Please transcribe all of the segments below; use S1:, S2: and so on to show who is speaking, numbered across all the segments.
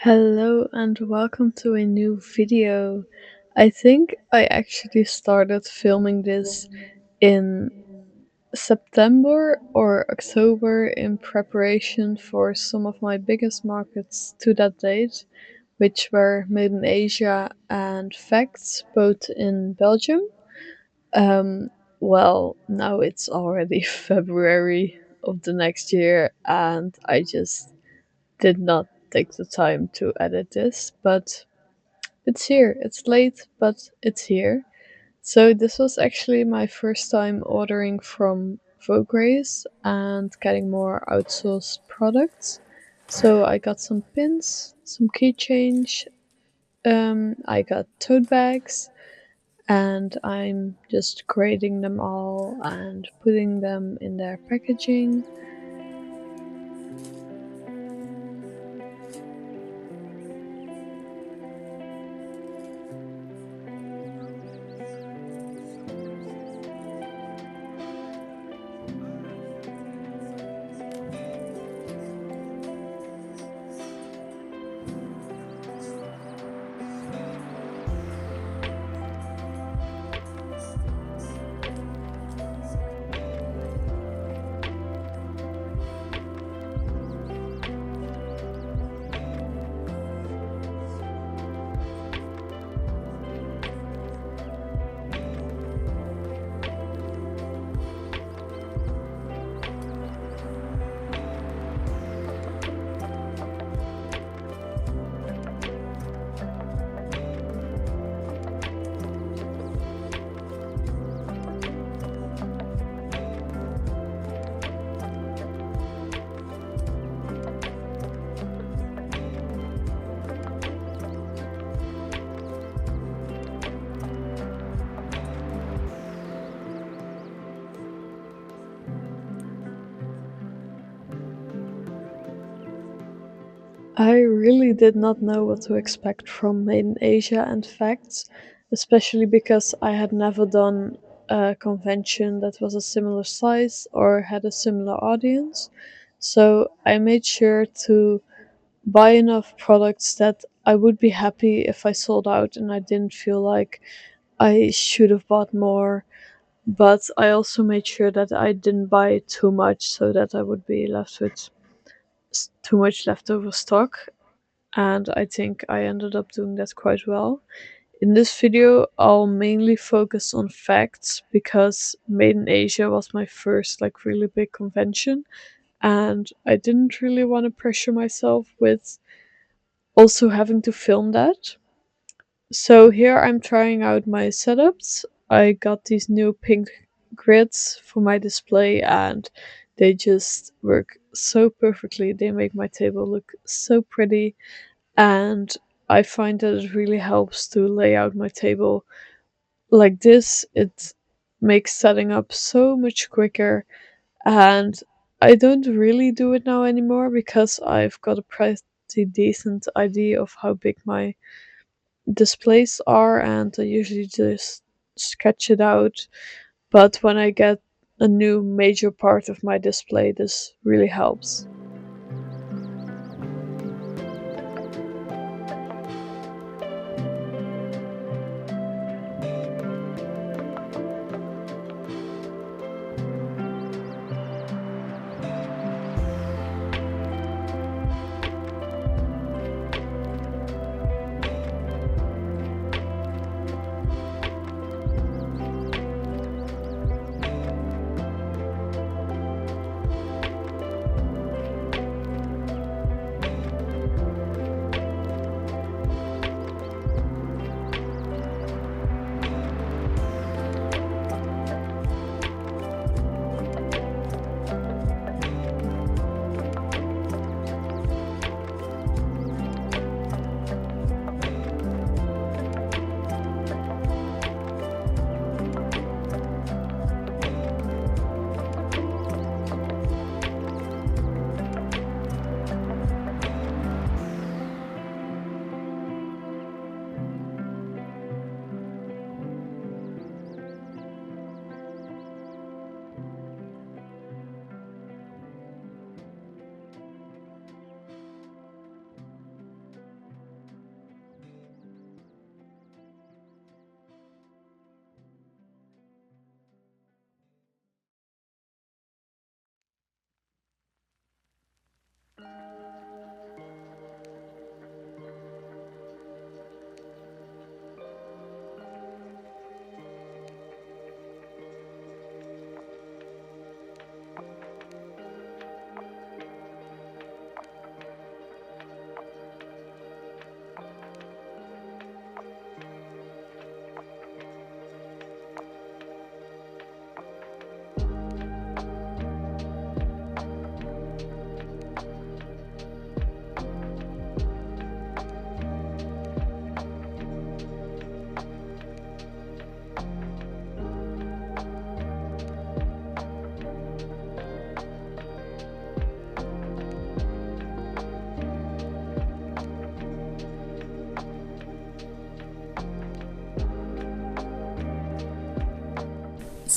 S1: Hello and welcome to a new video. I think I actually started filming this in September or October in preparation for some of my biggest markets to that date, which were Made in Asia and Facts, both in Belgium. Um, well, now it's already February of the next year, and I just did not take the time to edit this, but it's here. It's late, but it's here. So this was actually my first time ordering from Vograce and getting more outsourced products. So I got some pins, some keychains, I got tote bags, and I'm just grading them all and putting them in their packaging. I really did not know what to expect from Made in Asia and Facts, especially because I had never done a convention that was a similar size or had a similar audience. So I made sure to buy enough products that I would be happy if I sold out and I didn't feel like I should have bought more. But I also made sure that I didn't buy too much so that I would be left with too much leftover stock, and I think I ended up doing that quite well. In this video, I'll mainly focus on Facts because Made in Asia was my first like really big convention, and I didn't really want to pressure myself with also having to film that. So here I'm trying out my setups. I got these new pink grids for my display and they just work so perfectly. They make my table look so pretty, and I find that it really helps to lay out my table like this. It makes setting up so much quicker, and I don't really do it now anymore because I've got a pretty decent idea of how big my displays are, and I usually just sketch it out. But when I get a new major part of my display, this really helps.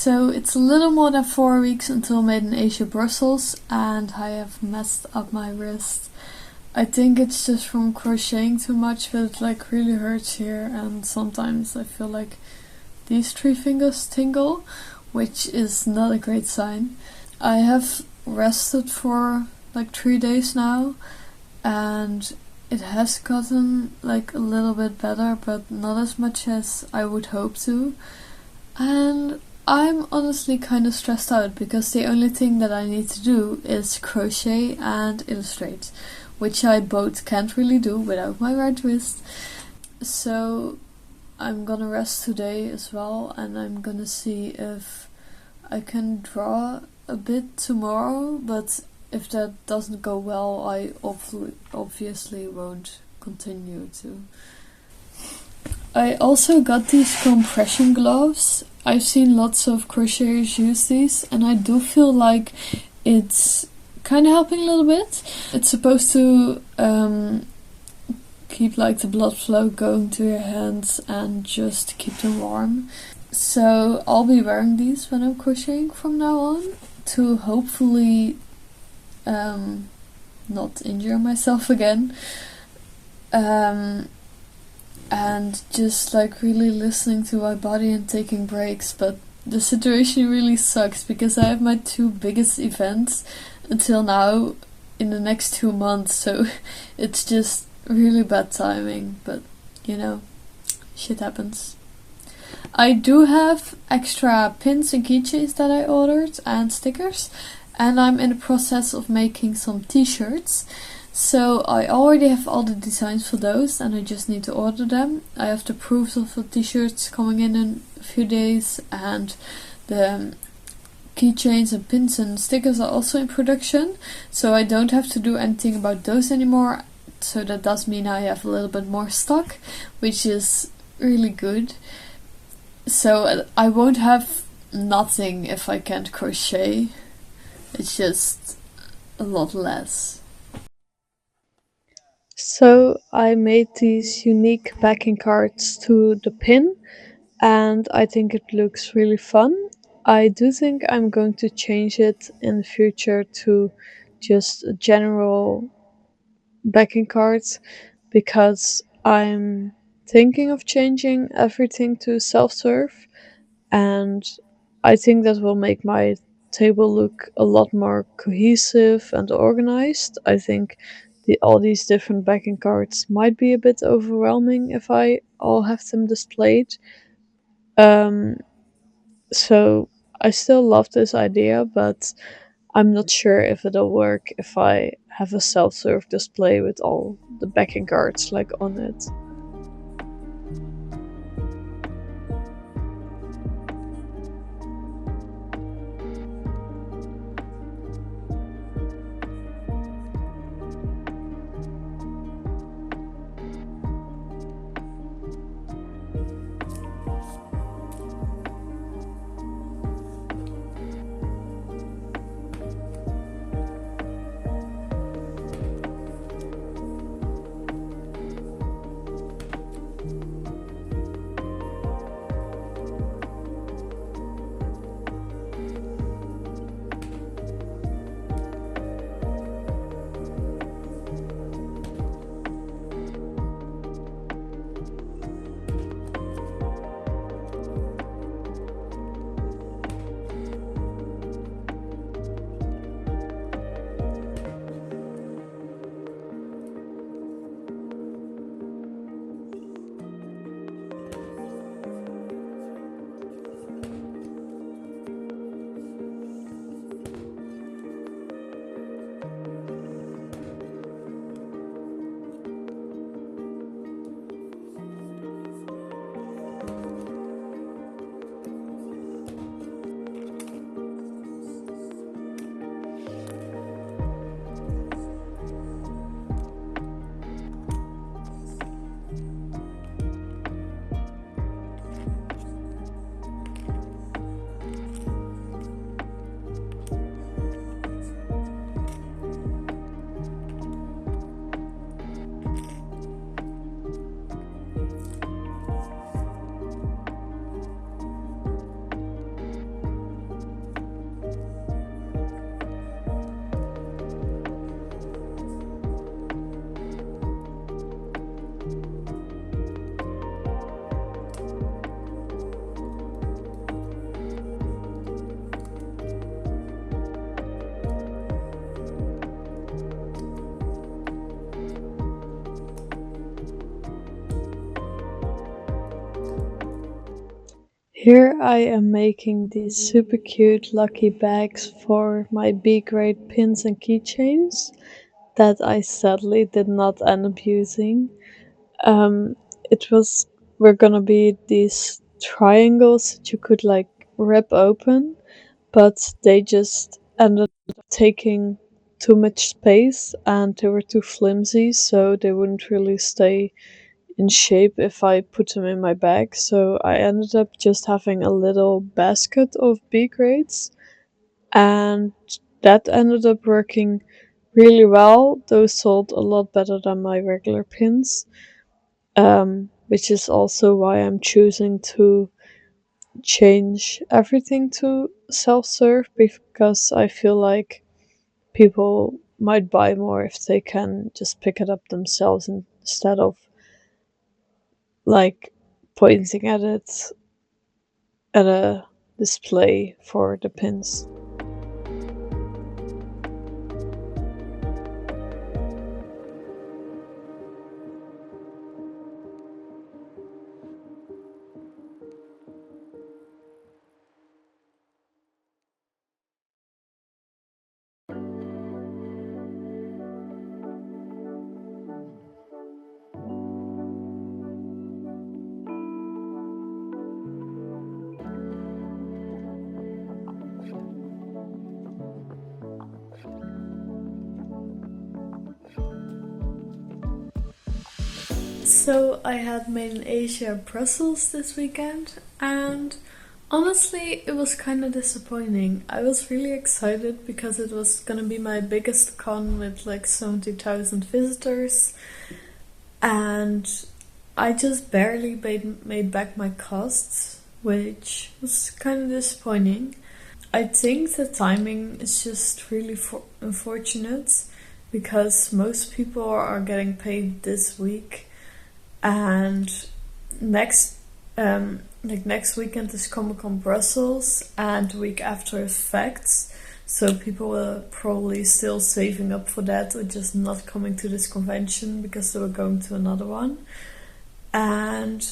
S1: So it's a little more than 4 weeks until Made in Asia Brussels, and I have messed up my wrist. I think it's just from crocheting too much, but it like really hurts here, and sometimes I feel like these three fingers tingle, which is not a great sign. I have rested for like 3 days now, and it has gotten like a little bit better, but not as much as I would hope to. And I'm honestly kind of stressed out because the only thing that I need to do is crochet and illustrate, which I both can't really do without my right wrist. So I'm gonna rest today as well, and I'm gonna see if I can draw a bit tomorrow, but if that doesn't go well, I obviously won't continue to. I also got these compression gloves. I've seen lots of crocheters use these, and I do feel like it's kind of helping a little bit. It's supposed to keep like the blood flow going to your hands and just keep them warm. So I'll be wearing these when I'm crocheting from now on to hopefully not injure myself again. And just like really listening to my body and taking breaks. But the situation really sucks because I have my two biggest events until now in the next 2 months, so it's just really bad timing, but you know, shit happens. I do have extra pins and keychains that I ordered and stickers, and I'm in the process of making some t-shirts. So I already have all the designs for those, and I just need to order them. I have the proofs of the t-shirts coming in a few days, and the keychains and pins and stickers are also in production, so I don't have to do anything about those anymore. So that does mean I have a little bit more stock, which is really good. So I won't have nothing if I can't crochet. It's just a lot less. So I made these unique backing cards to the pin, and I think it looks really fun. I do think I'm going to change it in the future to just a general backing cards, because I'm thinking of changing everything to self-serve, and I think that will make my table look a lot more cohesive and organized. I think all these different backing cards might be a bit overwhelming if I all have them displayed. Um, so I still love this idea, but I'm not sure if it'll work if I have a self-serve display with all the backing cards like on it. Here I am making these super cute lucky bags for my B grade pins and keychains that I sadly did not end up using. It was were gonna be these triangles that you could like rip open, but they just ended up taking too much space and they were too flimsy, so they wouldn't really stay in shape if I put them in my bag. So I ended up just having a little basket of B grades, and that ended up working really well. Those sold a lot better than my regular pins, which is also why I'm choosing to change everything to self serve, because I feel like people might buy more if they can just pick it up themselves instead of like pointing at it at a display for the pins. So I had Made in Asia Brussels this weekend, and honestly, it was kind of disappointing. I was really excited because it was gonna be my biggest con with like 70,000 visitors, and I just barely made back my costs, which was kind of disappointing. I think the timing is just really unfortunate because most people are getting paid this week, and next next weekend is Comic Con Brussels, and the week after is Facts. So people were probably still saving up for that, or just not coming to this convention because they were going to another one. And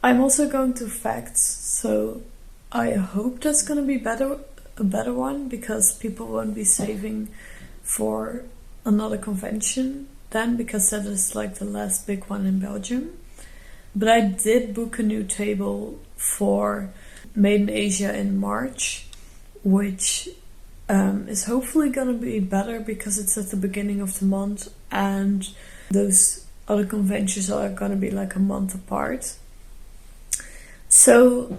S1: I'm also going to Facts, so I hope that's gonna be a better one, because people won't be saving for another convention then, because that is like the last big one in Belgium. But I did book a new table for Made in Asia in March, which is hopefully gonna be better because it's at the beginning of the month, and those other conventions are gonna be like a month apart. So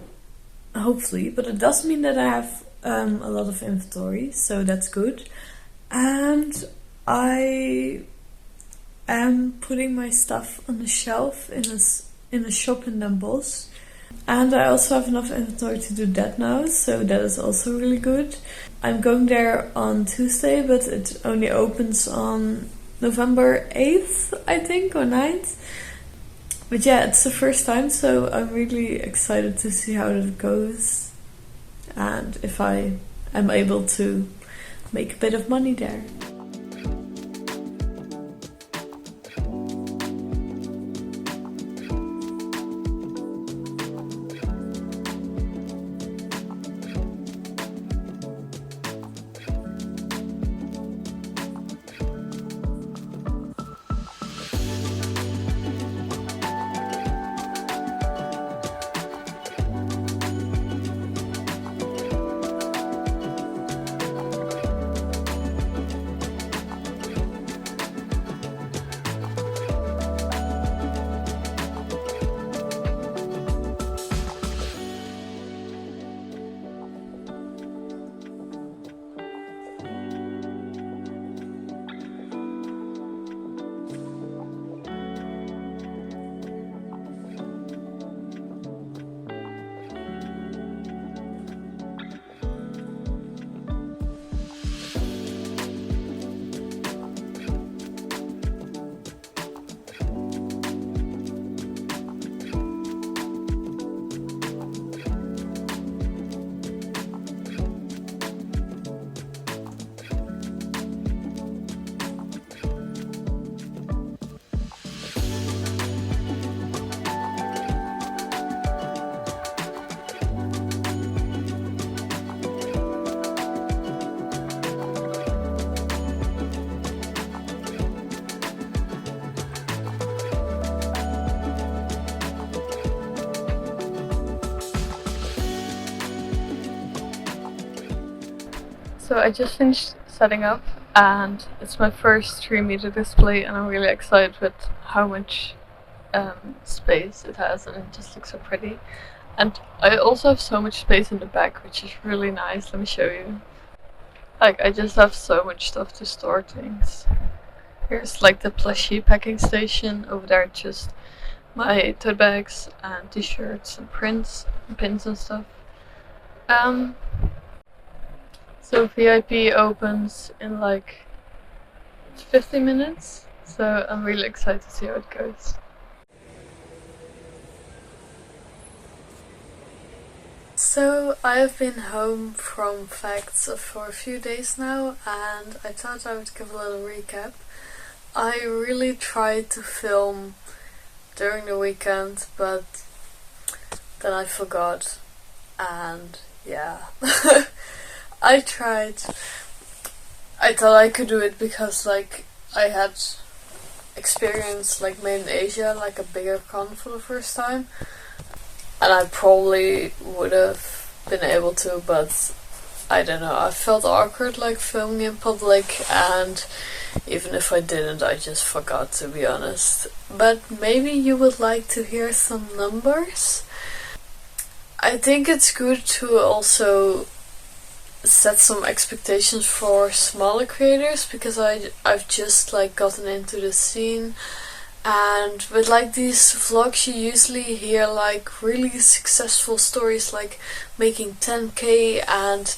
S1: hopefully, but it does mean that I have a lot of inventory, so that's good. And I am putting my stuff on the shelf in a shop in Den Bosch. And I also have enough inventory to do that now, so that is also really good. I'm going there on Tuesday, but it only opens on November 8th, I think, or 9th. But yeah, it's the first time, so I'm really excited to see how it goes and if I am able to make a bit of money there. So I just finished setting up, and it's my first 3-meter display, and I'm really excited with how much space it has, and it just looks so pretty. And I also have so much space in the back, which is really nice. Let me show you. Like, I just have so much stuff to store things. Here's like the plushie packing station. Over there, just my tote bags and t-shirts and prints and pins and stuff. So VIP opens in like 50 minutes, so I'm really excited to see how it goes. So I have been home from Facts for a few days now, and I thought I would give a little recap. I really tried to film during the weekend, but then I forgot, and yeah. I tried. I thought I could do it because like I had experienced like Made in Asia, like a bigger con for the first time, and I probably would have been able to, but I don't know, I felt awkward like filming in public, and even if I didn't, I just forgot, to be honest. But maybe you would like to hear some numbers? I think it's good to also set some expectations for smaller creators, because I've just like gotten into the scene, and with like these vlogs you usually hear like really successful stories like making 10k, and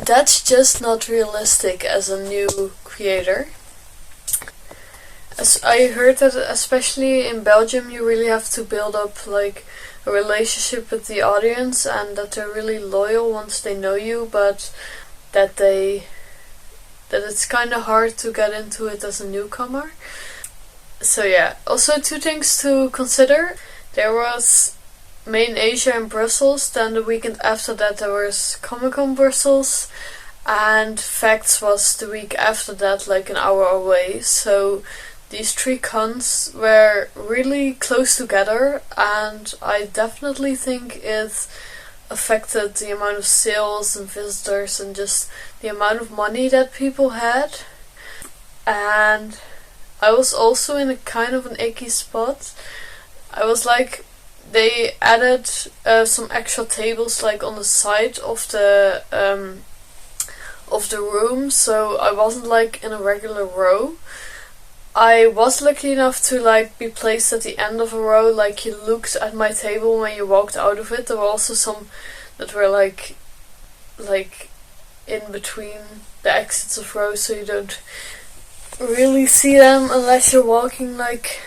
S1: that's just not realistic as a new creator. As I heard that especially in Belgium you really have to build up like a relationship with the audience, and that they're really loyal once they know you, but that it's kind of hard to get into it as a newcomer. So yeah, also 2 things to consider. There was Made in Asia in Brussels, then the weekend after that there was Comic-Con Brussels, and Facts was the week after that, like an hour away. So these 3 cons were really close together, and I definitely think it affected the amount of sales and visitors and just the amount of money that people had. And I was also in a kind of an icky spot. I was like, they added some extra tables like on the side of the room, so I wasn't like in a regular row. I was lucky enough to like be placed at the end of a row, like you looked at my table when you walked out of it. There were also some that were like in between the exits of rows, so you don't really see them unless you're walking like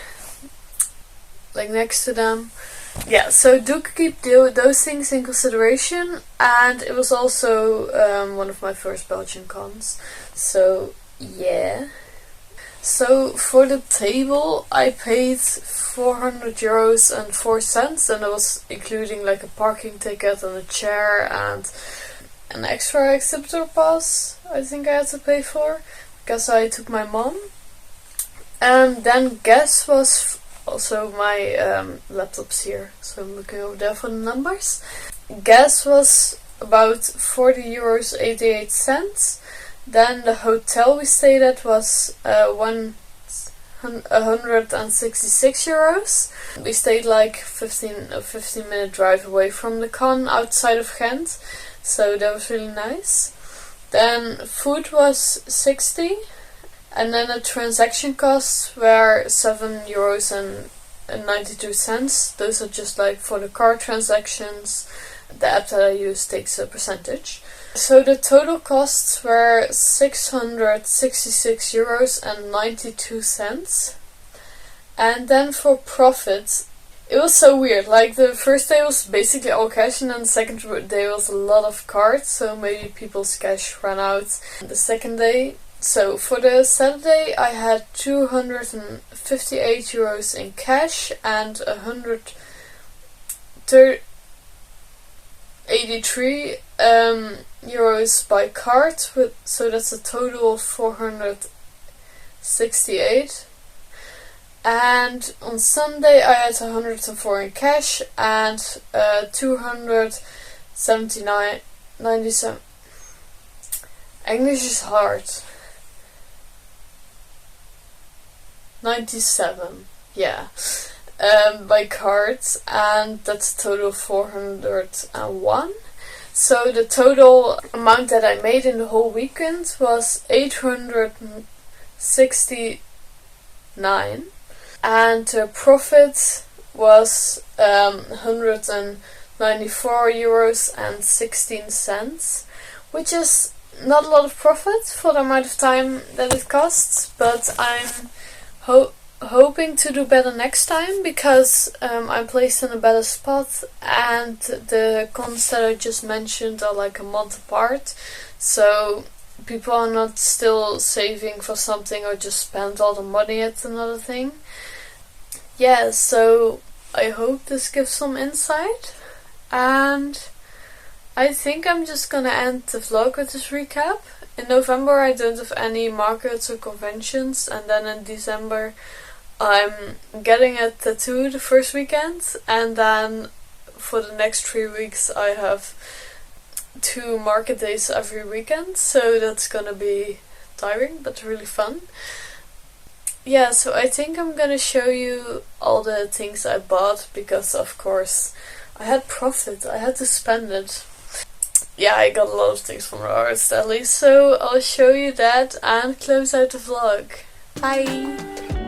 S1: next to them. Yeah, so do keep those things in consideration. And it was also one of my first Belgian cons, so yeah. So for the table I paid €400.04, and that was including like a parking ticket and a chair and an extra exhibitor pass I think I had to pay for, because I took my mom. And then gas was also my laptop's here, so I'm looking over there for the numbers. Gas was about €40.88. Then the hotel we stayed at was €166. We stayed like 15-minute drive away from the con outside of Gent, so that was really nice. Then food was 60, and then the transaction costs were €7.92. Those are just like for the card transactions. The app that I use takes a percentage. So the total costs were €666.92. And then for profit, it was so weird. Like the first day was basically all cash, and then the second day was a lot of cards, so maybe people's cash ran out the second day. So for the Saturday I had €258 in cash and €183 euros by card, so that's a total of 468. And on Sunday I had 104 in cash and 279.97 English is hard. 97, yeah. By cards, and that's a total of 401. So the total amount that I made in the whole weekend was 869, and the profit was 194 euros and 16 cents, which is not a lot of profit for the amount of time that it costs, but I'm hoping to do better next time, because I'm placed in a better spot, and the cons that I just mentioned are like a month apart, so people are not still saving for something or just spend all the money at another thing. Yeah, so I hope this gives some insight, and I think I'm just gonna end the vlog with this recap. In November I don't have any markets or conventions, and then in December I'm getting a tattoo the first weekend, and then for the next 3 weeks I have 2 market days every weekend, so that's gonna be tiring but really fun. Yeah, so I think I'm gonna show you all the things I bought, because of course I had profit, I had to spend it. Yeah, I got a lot of things from Arts Deli, so I'll show you that and close out the vlog. Bye!